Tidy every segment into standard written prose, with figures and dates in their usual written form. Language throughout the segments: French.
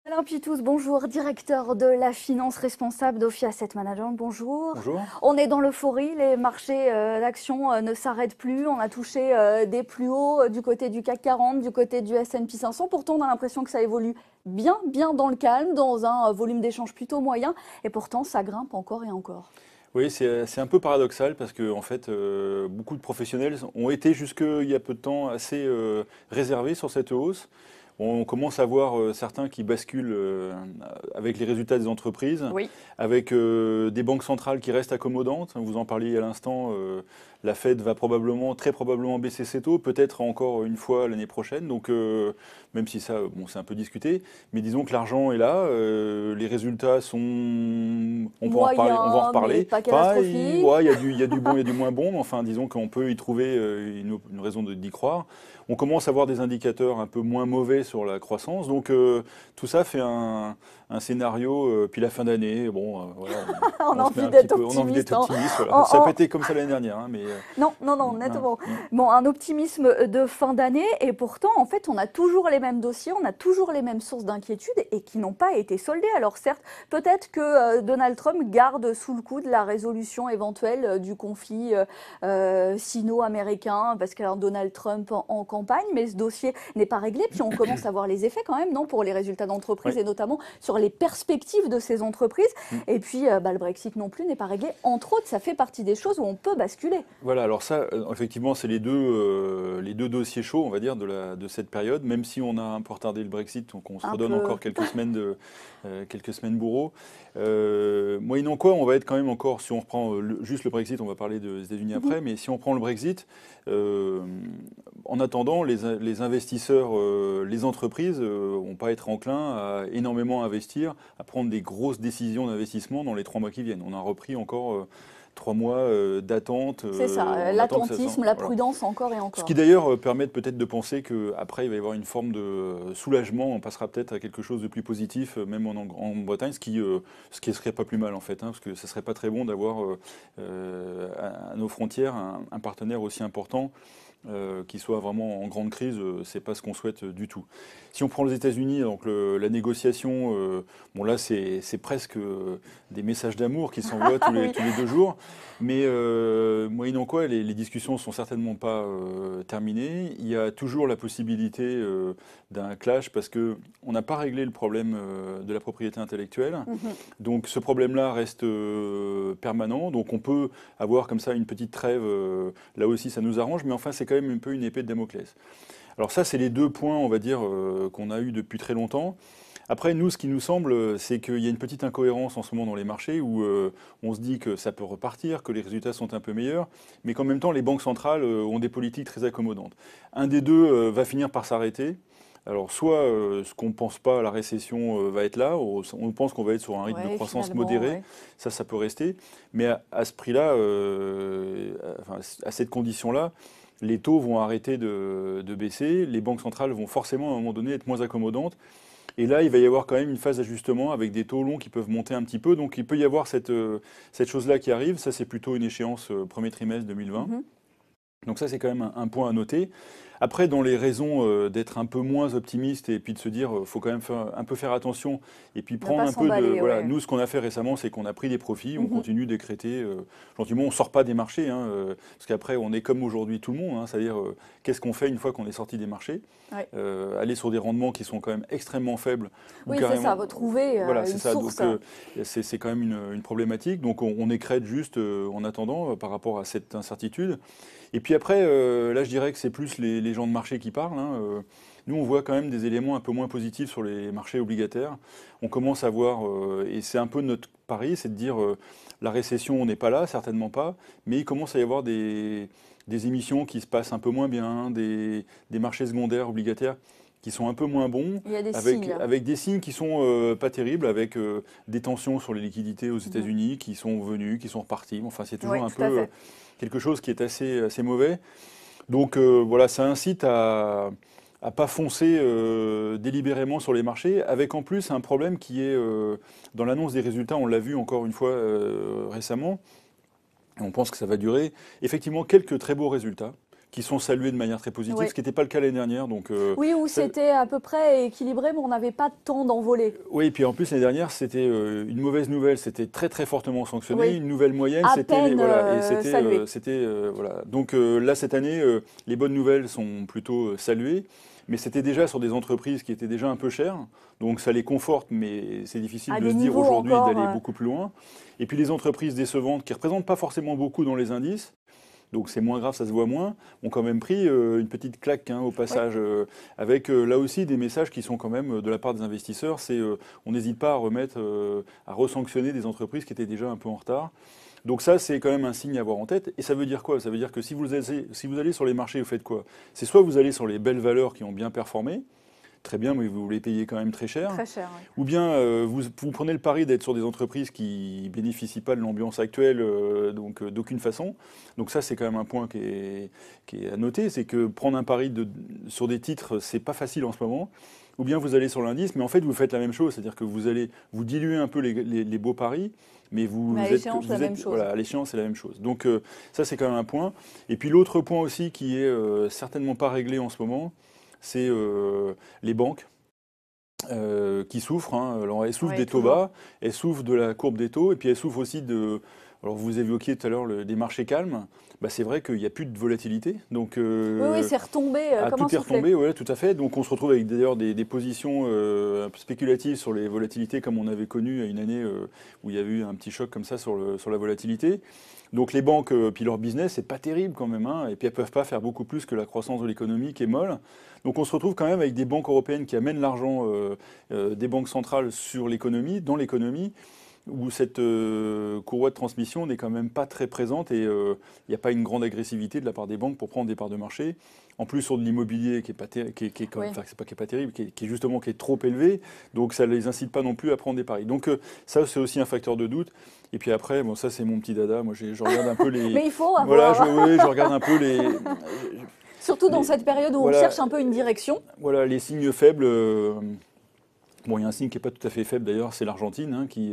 Alain Pitous, bonjour, directeur de la finance responsable d'Ophi Asset Management, bonjour. Bonjour. On est dans l'euphorie, les marchés d'actions ne s'arrêtent plus, on a touché des plus hauts du côté du CAC 40, du côté du S&P 500, pourtant on a l'impression que ça évolue bien dans le calme, dans un volume d'échange plutôt moyen, et pourtant ça grimpe encore et encore. Oui, c'est un peu paradoxal parce que en fait, beaucoup de professionnels ont été jusqu'il y a peu de temps assez réservés sur cette hausse. On commence à voir certains qui basculent avec les résultats des entreprises, Oui. avec des banques centrales qui restent accommodantes. Vous en parliez à l'instant, la Fed va probablement, très probablement baisser ses taux, peut-être encore une fois l'année prochaine. Donc, même si ça, bon, c'est un peu discuté, mais disons que l'argent est là, les résultats sont, on peut en reparler, on va en reparler. Pas catastrophique. Ouais, il y a du bon, il y a du moins bon, mais enfin, disons qu'on peut y trouver une raison d'y croire. On commence à voir des indicateurs un peu moins mauvais sur la croissance. Donc tout ça fait un scénario, puis la fin d'année, bon, voilà, On a se met envie un d'être petit peu, on a envie d'être optimiste. optimiste. Voilà. Ça a pas été comme ça l'année dernière, hein, mais Non, nettement. Bon, un optimisme de fin d'année, et pourtant, en fait, on a toujours les mêmes dossiers, on a toujours les mêmes sources d'inquiétude et qui n'ont pas été soldées. Alors certes, peut-être que Donald Trump garde sous le coude la résolution éventuelle du conflit sino-américain, parce qu'il y a Donald Trump en campagne, mais ce dossier n'est pas réglé. Puis on commence à voir les effets quand même, non, pour les résultats d'entreprise, oui. et notamment sur les perspectives de ces entreprises. Et puis, le Brexit non plus n'est pas réglé. Entre autres, ça fait partie des choses où on peut basculer. Voilà, alors ça, effectivement, c'est les deux dossiers chauds, on va dire, de cette période, même si on a un peu retardé le Brexit, donc on se redonne encore quelques semaines bourreau. Moyennant quoi, on va être quand même encore, si on reprend juste le Brexit, on va parler des États-Unis après, mais si on prend le Brexit, en attendant, les investisseurs, les entreprises vont pas être enclins à énormément investir, à prendre des grosses décisions d'investissement dans les 3 mois qui viennent. On a repris encore 3 mois d'attente. C'est ça, l'attentisme, la prudence encore et encore. Ce qui d'ailleurs permet peut-être de penser qu'après il va y avoir une forme de soulagement, on passera peut-être à quelque chose de plus positif, même en Bretagne, ce qui serait pas plus mal en fait, hein, parce que ça serait pas très bon d'avoir à nos frontières un partenaire aussi important. Qui soit vraiment en grande crise, c'est pas ce qu'on souhaite du tout. Si on prend les États-Unis, donc la négociation, bon là c'est presque des messages d'amour qui s'envoient tous les 2 jours, mais moyennant quoi les discussions sont certainement pas terminées. Il y a toujours la possibilité d'un clash parce que on n'a pas réglé le problème de la propriété intellectuelle, donc ce problème-là reste permanent, donc on peut avoir comme ça une petite trêve, là aussi ça nous arrange, mais enfin c'est quand même un peu une épée de Damoclès. Alors ça, c'est les 2 points, on va dire, qu'on a eu depuis très longtemps. Après, nous, ce qui nous semble, c'est qu'il y a une petite incohérence en ce moment dans les marchés où on se dit que ça peut repartir, que les résultats sont un peu meilleurs, mais qu'en même temps, les banques centrales ont des politiques très accommodantes. Un des deux va finir par s'arrêter. Alors, soit ce qu'on ne pense pas, la récession va être là, on pense qu'on va être sur un rythme de croissance modéré, ça peut rester, mais à ce prix-là, enfin, à cette condition-là, les taux vont arrêter de baisser, les banques centrales vont forcément à un moment donné être moins accommodantes, et là il va y avoir quand même une phase d'ajustement avec des taux longs qui peuvent monter un petit peu, donc il peut y avoir cette chose-là qui arrive, ça c'est plutôt une échéance premier trimestre 2020. Donc ça, c'est quand même un point à noter. Après, dans les raisons d'être un peu moins optimiste et puis de se dire, faut quand même un peu faire attention et puis prendre un peu de... Voilà, nous, ce qu'on a fait récemment, c'est qu'on a pris des profits, on continue d'écréter gentiment, on sort pas des marchés, hein, parce qu'après, on est comme aujourd'hui tout le monde, hein, c'est-à-dire, qu'est-ce qu'on fait une fois qu'on est sorti des marchés? Aller sur des rendements qui sont quand même extrêmement faibles. Oui, c'est ça, retrouver voilà, une ça. source. Donc, c'est quand même une problématique. Donc, on écrète juste en attendant par rapport à cette incertitude. Et puis après, là, je dirais que c'est plus les gens de marché qui parlent, hein. Nous, on voit quand même des éléments un peu moins positifs sur les marchés obligataires. On commence à voir, et c'est un peu notre pari, c'est de dire la récession, on n'est pas là, certainement pas, mais il commence à y avoir des émissions qui se passent un peu moins bien, des marchés secondaires obligataires qui sont un peu moins bons, Il y a des signes. avec des signes qui sont pas terribles, avec des tensions sur les liquidités aux États-Unis qui sont venues, qui sont reparties. Enfin, c'est toujours un peu quelque chose qui est assez mauvais. Donc voilà, ça incite à pas foncer délibérément sur les marchés, avec en plus un problème qui est dans l'annonce des résultats, on l'a vu encore une fois récemment, et on pense que ça va durer, effectivement quelques très beaux résultats, qui sont salués de manière très positive, Oui. ce qui n'était pas le cas l'année dernière. Donc, Oui, où c'était à peu près équilibré, mais on n'avait pas tant d'envolées. oui, et puis en plus l'année dernière, c'était une mauvaise nouvelle, c'était très très fortement sanctionné. Oui. Une nouvelle moyenne, À c'était peine voilà, et salué. voilà. Donc là cette année, les bonnes nouvelles sont plutôt saluées, mais c'était déjà sur des entreprises qui étaient déjà un peu chères, donc ça les conforte, mais c'est difficile À de des se dire niveaux aujourd'hui encore. d'aller beaucoup plus loin. Et puis les entreprises décevantes qui représentent pas forcément beaucoup dans les indices. Donc c'est moins grave, ça se voit moins, ont quand même pris une petite claque au Oui. passage, avec là aussi des messages qui sont quand même de la part des investisseurs, c'est on n'hésite pas à remettre, à resanctionner des entreprises qui étaient déjà un peu en retard. Donc ça, c'est quand même un signe à avoir en tête. Et ça veut dire quoi? Ça veut dire que si vous allez sur les marchés, vous faites quoi? C'est soit vous allez sur les belles valeurs qui ont bien performé, très bien, mais vous les payez quand même très cher. Très cher, oui. Ou bien vous prenez le pari d'être sur des entreprises qui bénéficient pas de l'ambiance actuelle, donc d'aucune façon. Donc ça, c'est quand même un point qui est à noter, c'est que prendre un pari sur des titres, c'est pas facile en ce moment. Ou bien vous allez sur l'indice, mais en fait vous faites la même chose, c'est-à-dire que vous diluez un peu les beaux paris, mais Mais à l'échéance, c'est la même chose. voilà, à l'échéance, c'est la même chose. Donc ça, c'est quand même un point. Et puis l'autre point aussi qui est certainement pas réglé en ce moment, c'est les banques qui souffrent. Alors, elles souffrent Oui, des taux toujours. bas, elles souffrent de la courbe des taux, et puis elles souffrent aussi de. Alors, vous évoquiez tout à l'heure des marchés calmes. Bah, c'est vrai qu'il n'y a plus de volatilité. Donc, Oui, oui, c'est retombé comme un tout est soufflet. retombé, ouais, tout à fait. Donc, on se retrouve avec d'ailleurs des positions un peu spéculatives sur les volatilités, comme on avait connu à une année où il y a eu un petit choc comme ça sur la volatilité. Donc, les banques, puis leur business, c'est pas terrible quand même. Et puis, elles peuvent pas faire beaucoup plus que la croissance de l'économie qui est molle. Donc, on se retrouve quand même avec des banques européennes qui amènent l'argent des banques centrales sur l'économie, dans l'économie, où cette courroie de transmission n'est quand même pas très présente et il n'y a pas une grande agressivité de la part des banques pour prendre des parts de marché. En plus, sur de l'immobilier qui est pas Oui. enfin, c'est pas qui est pas terrible, qui est justement qui est trop élevé, donc ça les incite pas non plus à prendre des paris. Donc ça, c'est aussi un facteur de doute. Et puis après, bon, ça c'est mon petit dada. Moi, je regarde un peu les, Mais il faut voilà, avoir, oui, je regarde un peu surtout dans les- cette période où on voilà, cherche un peu une direction. voilà, les signes faibles. Bon, il y a un signe qui n'est pas tout à fait faible d'ailleurs, c'est l'Argentine Oui, qui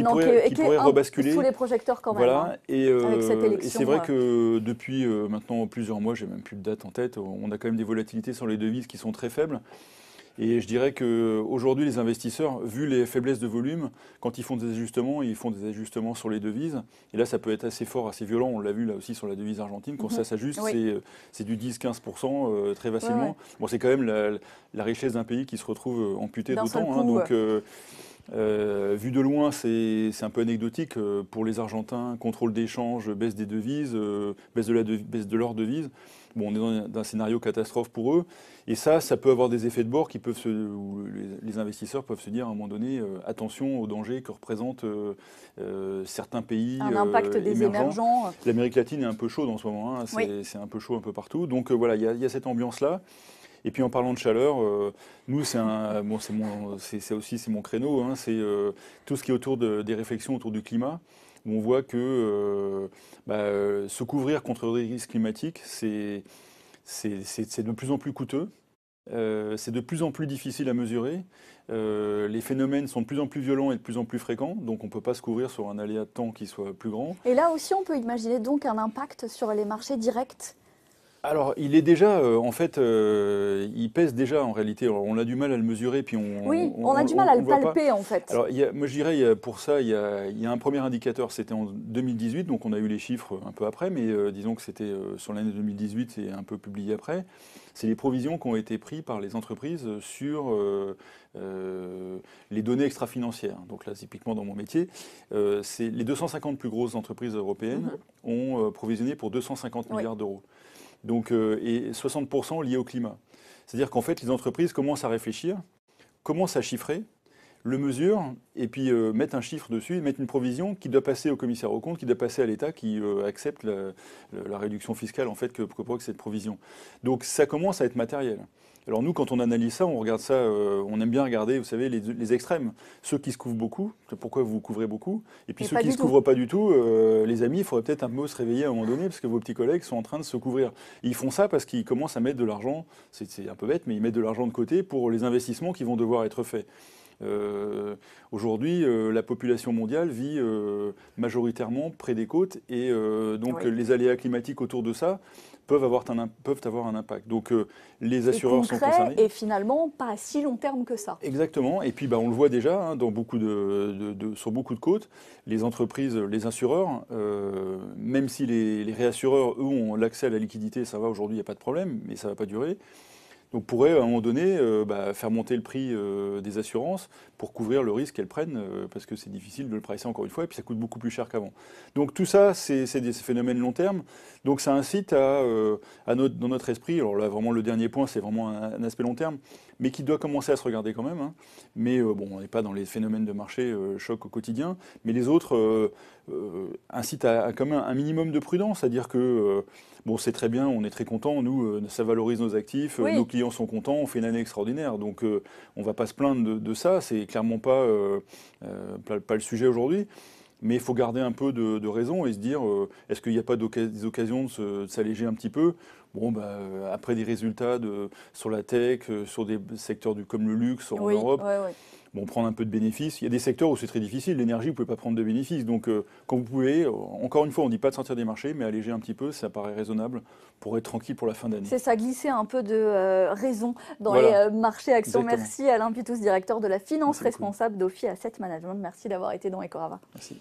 non, qui qui est pourrait rebasculer. sous les projecteurs quand même, Voilà, avec cette et c'est élection. vrai que depuis maintenant plusieurs mois, j'ai même plus de date en tête, on a quand même des volatilités sur les devises qui sont très faibles. Et je dirais qu'aujourd'hui, les investisseurs, vu les faiblesses de volume, quand ils font des ajustements, ils font des ajustements sur les devises. Et là, ça peut être assez fort, assez violent. On l'a vu là aussi sur la devise argentine. Quand ça s'ajuste, Oui. c'est du 10-15% très Ouais, facilement. ouais. Bon, c'est quand même la richesse d'un pays qui se retrouve amputé D'un seul d'autant. coup. Donc, vu de loin, c'est un peu anecdotique pour les Argentins. Contrôle d'échange, baisse des devises, baisse de leur devise. Bon, on est dans un scénario catastrophe pour eux. Et ça peut avoir des effets de bord où les investisseurs peuvent se dire à un moment donné, attention aux dangers que représentent certains pays Un impact des émergents. émergents. L'Amérique latine est un peu chaude en ce moment, Oui. c'est un peu chaud un peu partout. Donc voilà, il y a cette ambiance-là. Et puis en parlant de chaleur, nous c'est mon créneau, c'est tout ce qui est autour des réflexions autour du climat, où on voit que se couvrir contre les risques climatiques, c'est de plus en plus coûteux, c'est de plus en plus difficile à mesurer. Les phénomènes sont de plus en plus violents et de plus en plus fréquents, donc on ne peut pas se couvrir sur un aléa de temps qui soit plus grand. Et là aussi, on peut imaginer donc un impact sur les marchés directs. Alors, il est déjà, en fait, il pèse déjà en réalité. Alors, on a du mal à le mesurer, puis Oui, on a du mal à on le voit pas. palper en fait. Alors, moi je dirais, pour ça, il y a un premier indicateur, c'était en 2018, donc on a eu les chiffres un peu après, mais disons que c'était sur l'année 2018, c'est un peu publié après. C'est les provisions qui ont été prises par les entreprises sur les données extra-financières. Donc là, typiquement dans mon métier, c'est les 250 plus grosses entreprises européennes ont provisionné pour 250 Oui. milliards d'euros. Donc, et 60% liés au climat. C'est-à-dire qu'en fait, les entreprises commencent à réfléchir, commencent à chiffrer, le mesurent, et puis mettent un chiffre dessus, mettent une provision qui doit passer au commissaire aux comptes, qui doit passer à l'État, qui accepte la réduction fiscale en fait que provoque cette provision. Donc ça commence à être matériel. Alors nous, quand on analyse ça, on regarde ça, on aime bien regarder, vous savez, les extrêmes. Ceux qui se couvrent beaucoup, pourquoi vous vous couvrez beaucoup, et puis Et ceux pas qui ne du se tout. couvrent pas du tout, les amis, il faudrait peut-être un peu se réveiller à un moment donné, parce que vos petits collègues sont en train de se couvrir. Et ils font ça parce qu'ils commencent à mettre de l'argent, c'est un peu bête, mais ils mettent de l'argent de côté pour les investissements qui vont devoir être faits. Aujourd'hui, la population mondiale vit majoritairement près des côtes et donc Oui. les aléas climatiques autour de ça peuvent avoir un impact. Donc les Et assureurs sont concret, concernés. et finalement pas à si long terme que ça. Exactement. Et puis bah, on le voit déjà hein, dans beaucoup sur beaucoup de côtes, les entreprises, les assureurs, même si les réassureurs, eux, ont l'accès à la liquidité, ça va aujourd'hui, il n'y a pas de problème, mais ça ne va pas durer. Donc pourrait à un moment donné faire monter le prix des assurances pour couvrir le risque qu'elles prennent, parce que c'est difficile de le pricer encore une fois, et puis ça coûte beaucoup plus cher qu'avant. Donc tout ça, c'est des phénomènes long terme. Donc ça incite dans notre esprit, alors là vraiment le dernier point, c'est vraiment un aspect long terme, mais qui doit commencer à se regarder quand même. Hein. Mais bon, on n'est pas dans les phénomènes de marché choc au quotidien, mais les autres incitent à quand même un minimum de prudence, c'est-à-dire que bon, c'est très bien, on est très content, nous, ça valorise nos actifs, nos Oui, clients sont contents, on fait une année extraordinaire, donc on ne va pas se plaindre de ça, c'est clairement pas le sujet aujourd'hui, mais il faut garder un peu de raison et se dire, est-ce qu'il n'y a pas des occasions de s'alléger un petit peu? Bon, bah, après des résultats sur la tech, sur des secteurs comme le luxe en oui, Europe, oui, oui. bon, prendre un peu de bénéfices. Il y a des secteurs où c'est très difficile. L'énergie, vous ne pouvez pas prendre de bénéfices. Donc, quand vous pouvez, encore une fois, on ne dit pas de sortir des marchés, mais alléger un petit peu, ça paraît raisonnable pour être tranquille pour la fin d'année. C'est ça, glisser un peu de raison dans les Voilà, marchés actions. exactement. Merci Alain Pitous, directeur de la finance Merci beaucoup. responsable d'Ophi Asset Management. Merci d'avoir été dans Ecorava. Merci.